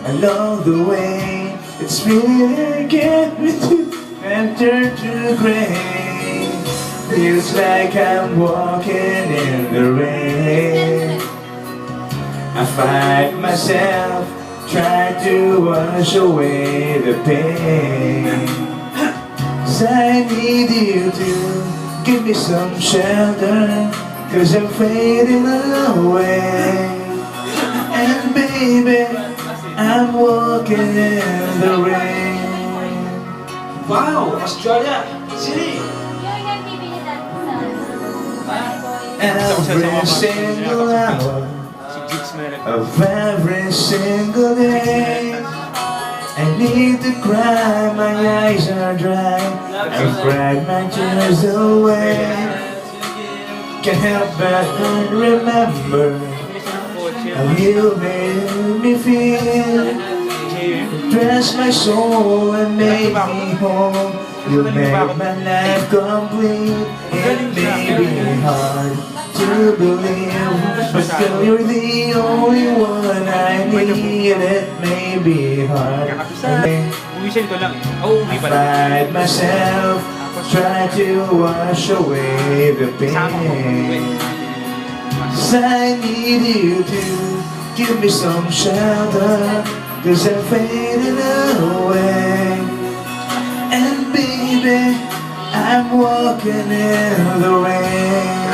along the way. It's really get me to and turn to gray. Feels like I'm walking in the rain. I fight myself, try to wash away the pain. 'Cause I need you to give me some shelter, 'cause I'm fading away. And baby, I'm walking in the rain. Wow, Australia, Siri. Every single hour of every single day, I need to cry, my eyes are dry. I've cried my tears away. Can't help but remember how you made me feel. Dressed my soul and made me whole. You made my life complete. It may be hard to believe, but girl, you're the only one I need. It may be hard. Uwisin ko lang. Uwi I pala. fight myself, try to wash away the pain. 'Cause I need you to give me some shelter, 'cause I'm fading away. And baby, I'm walking in the rain.